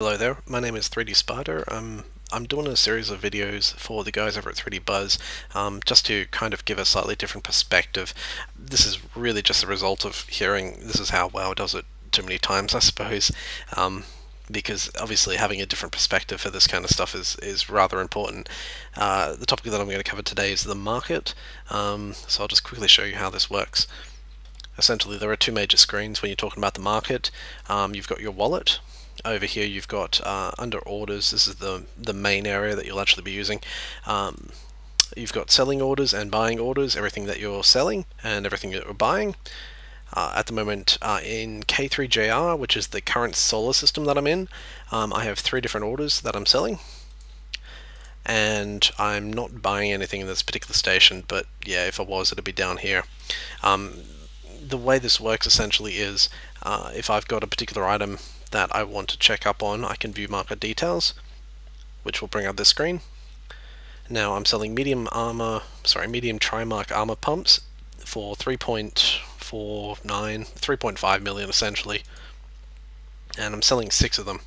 Hello there, my name is 3D Spider. I'm doing a series of videos for the guys over at 3D Buzz, just to kind of give a slightly different perspective. This is really just a result of hearing this is how WoW does it too many times, I suppose, because obviously having a different perspective for this kind of stuff is rather important. The topic that I'm going to cover today is the market, so I'll just quickly show you how this works. Essentially, there are two major screens when you're talking about the market. You've got your wallet. Over here you've got under orders, this is the main area that you'll actually be using. You've got selling orders and buying orders, everything that you're selling and everything that you're buying. At the moment in K3JR, which is the current solar system that I'm in, I have 3 different orders that I'm selling. And I'm not buying anything in this particular station, but yeah, if I was, it'd be down here. The way this works essentially is if I've got a particular item that I want to check up on, I can view market details, which will bring up this screen. Now I'm selling medium Trimark armor pumps for 3.5 million essentially, and I'm selling 6 of them,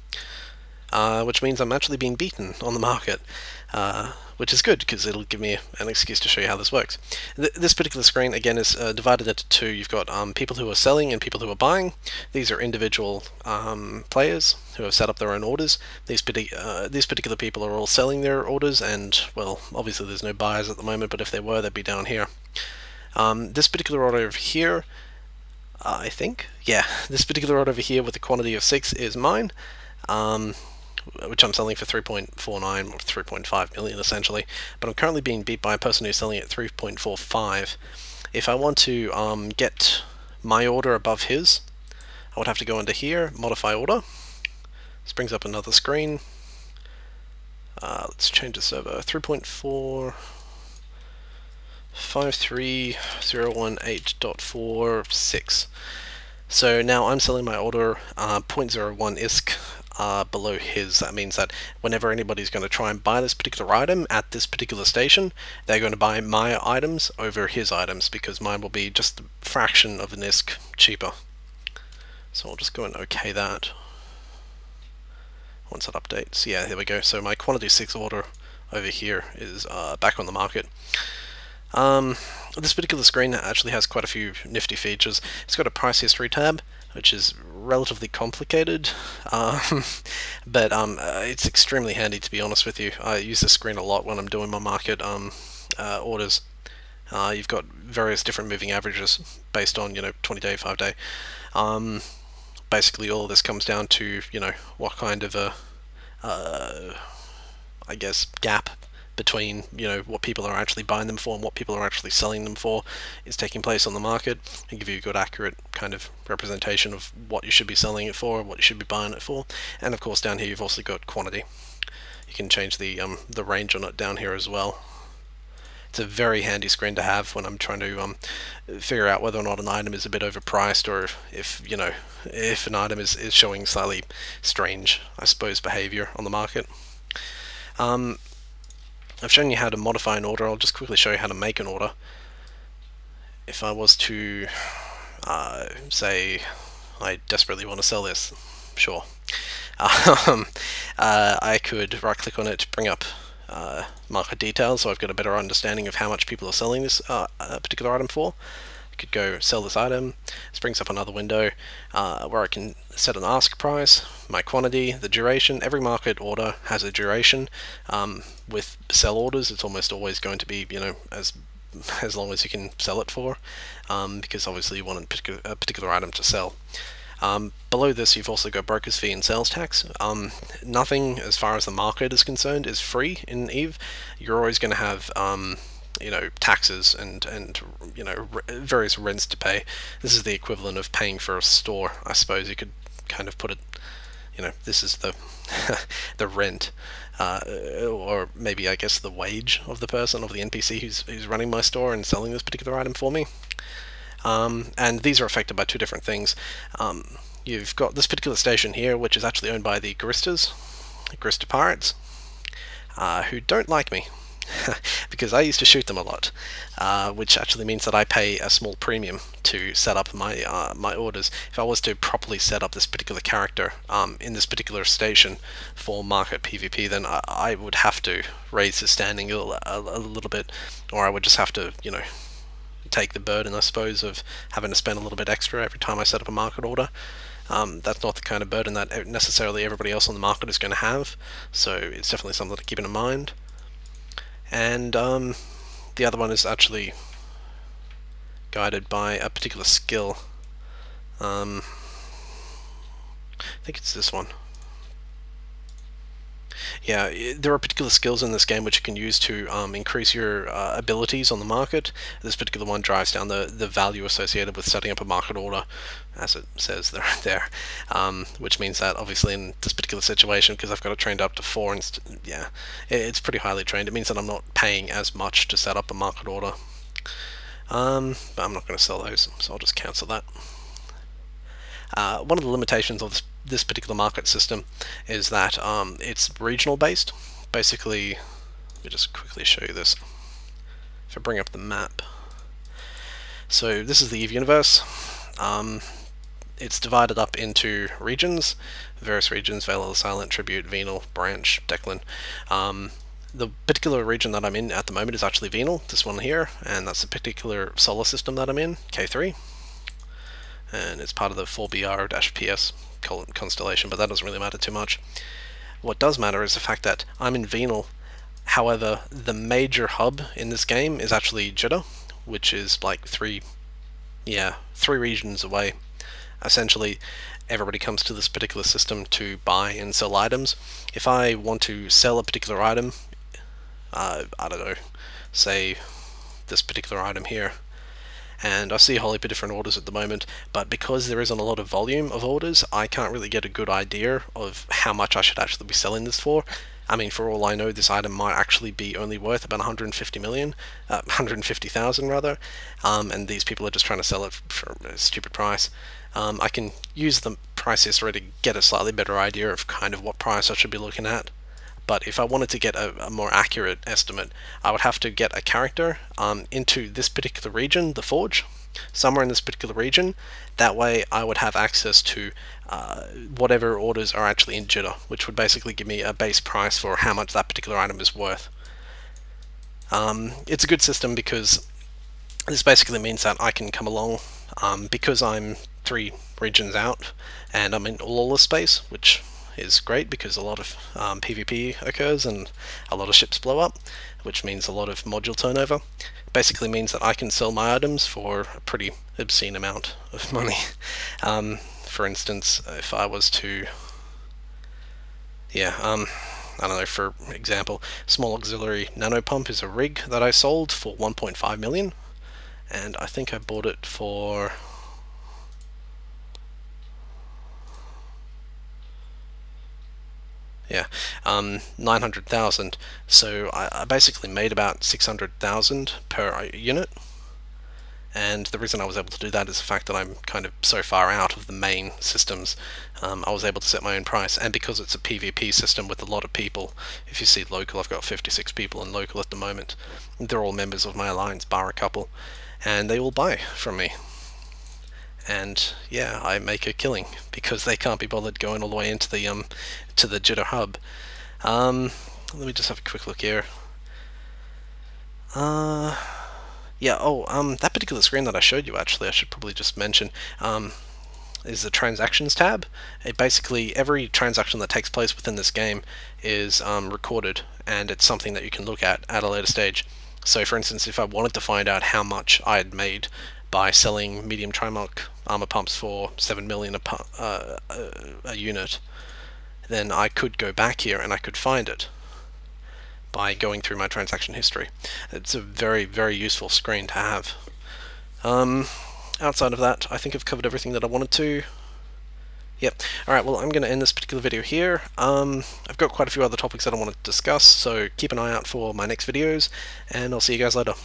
which means I'm actually being beaten on the market, which is good because it'll give me an excuse to show you how this works. This particular screen again is divided into 2. You've got people who are selling and people who are buying. These are individual players who have set up their own orders. These particular people are all selling their orders, and well, obviously there's no buyers at the moment, but if there were, they'd be down here. This particular order over here, I think, yeah, this particular order over here with the quantity of 6 is mine. Which I'm selling for 3.49 or 3.5 million essentially, but I'm currently being beat by a person who's selling at 3.45. If I want to get my order above his, I would have to go into here, modify order. This brings up another screen. Let's change the server. 3.4 53018.46. So now I'm selling my order 0.01 ISK below his. That means that whenever anybody's going to try and buy this particular item at this particular station, they're going to buy my items over his items, because mine will be just a fraction of an ISK cheaper. So I'll just go and OK that once that updates. Yeah, here we go. So my quantity 6 order over here is back on the market. This particular screen actually has quite a few nifty features. It's got a price history tab, which is relatively complicated, but it's extremely handy, to be honest with you. I use this screen a lot when I'm doing my market orders. You've got various different moving averages based on 20-day, 5-day. Basically all of this comes down to what kind of a I guess gap between what people are actually buying them for and what people are actually selling them for is taking place on the market, and give you a good accurate kind of representation of what you should be selling it for, what you should be buying it for. And of course down here you've also got quantity. You can change the range on it down here as well. It's a very handy screen to have when I'm trying to figure out whether or not an item is a bit overpriced, or if if an item is showing slightly strange, I suppose, behavior on the market. I've shown you how to modify an order. I'll just quickly show you how to make an order. If I was to say I desperately want to sell this, sure. I could right click on it to bring up market details, so I've got a better understanding of how much people are selling this particular item for. I could go sell this item. This brings up another window where I can set an ask price, my quantity, the duration. Every market order has a duration. With sell orders, it's almost always going to be as long as you can sell it for, because obviously you want a particular item to sell. Below this you've also got broker's fee and sales tax. Nothing as far as the market is concerned is free in Eve. You're always going to have taxes and various rents to pay. This is the equivalent of paying for a store, I suppose you could kind of put it. This is the the rent, or maybe I guess the wage of the person, of the NPC who's running my store and selling this particular item for me. And these are affected by 2 different things. You've got this particular station here, which is actually owned by the Grista Pirates, who don't like me. because I used to shoot them a lot, which actually means that I pay a small premium to set up my my orders. If I was to properly set up this particular character in this particular station for market PvP, then I would have to raise his standing a little bit, or I would just have to, you know, take the burden, I suppose, of having to spend a little bit extra every time I set up a market order. That's not the kind of burden that necessarily everybody else on the market is going to have, so it's definitely something to keep in mind. And the other one is actually guided by a particular skill. I think it's this one. Yeah, there are particular skills in this game which you can use to increase your abilities on the market. This particular one drives down the value associated with setting up a market order, as it says there, which means that obviously in this particular situation, because I've got it trained up to 4, yeah, it's pretty highly trained. It means that I'm not paying as much to set up a market order. But I'm not going to sell those, so I'll just cancel that. One of the limitations of this particular market system is that it's regional based. Basically, let me just quickly show you this. If I bring up the map, so this is the Eve universe. It's divided up into regions, various regions: Vale, Silent, Tribute, Venal, Branch, Declan. The particular region that I'm in at the moment is actually Venal, this one here, and that's the particular solar system that I'm in, K3. And it's part of the 4BR-PS constellation, but that doesn't really matter too much. What does matter is the fact that I'm in Venal. However, the major hub in this game is actually Jeddah, which is like three regions away. Essentially, everybody comes to this particular system to buy and sell items. If I want to sell a particular item, I don't know, say this particular item here, and I see a whole heap of different orders at the moment, but because there isn't a lot of volume of orders, I can't really get a good idea of how much I should actually be selling this for. I mean, for all I know, this item might actually be only worth about 150,000 rather, and these people are just trying to sell it for a stupid price. I can use the price history to get a slightly better idea of kind of what price I should be looking at. But if I wanted to get a more accurate estimate, I would have to get a character into this particular region, the Forge, somewhere in this particular region. That way I would have access to whatever orders are actually in Jeddah, which would basically give me a base price for how much that particular item is worth. It's a good system because this basically means that I can come along, because I'm 3 regions out and I'm in lawless space, which is great because a lot of PvP occurs and a lot of ships blow up, which means a lot of module turnover. It basically means that I can sell my items for a pretty obscene amount of money. For instance, if I was to, I don't know, for example, small auxiliary nanopump is a rig that I sold for 1.5 million, and I think I bought it for, 900,000. So I basically made about 600,000 per unit. And the reason I was able to do that is the fact that I'm kind of so far out of the main systems. I was able to set my own price, and because it's a PvP system with a lot of people, if you see local, I've got 56 people in local at the moment. They're all members of my alliance, bar a couple, and they all buy from me. And yeah, I make a killing because they can't be bothered going all the way into the to the Jeddah hub. Let me just have a quick look here. Yeah, that particular screen that I showed you, actually, I should probably just mention, is the transactions tab. It basically, every transaction that takes place within this game is recorded, and it's something that you can look at a later stage. So for instance, if I wanted to find out how much I had made by selling medium Trimark armor pumps for 7 million a unit, then I could go back here and I could find it by going through my transaction history. It's a very, very useful screen to have. Outside of that, I think I've covered everything that I wanted to. Yep. Alright, well, I'm going to end this particular video here. I've got quite a few other topics that I want to discuss, so keep an eye out for my next videos, and I'll see you guys later.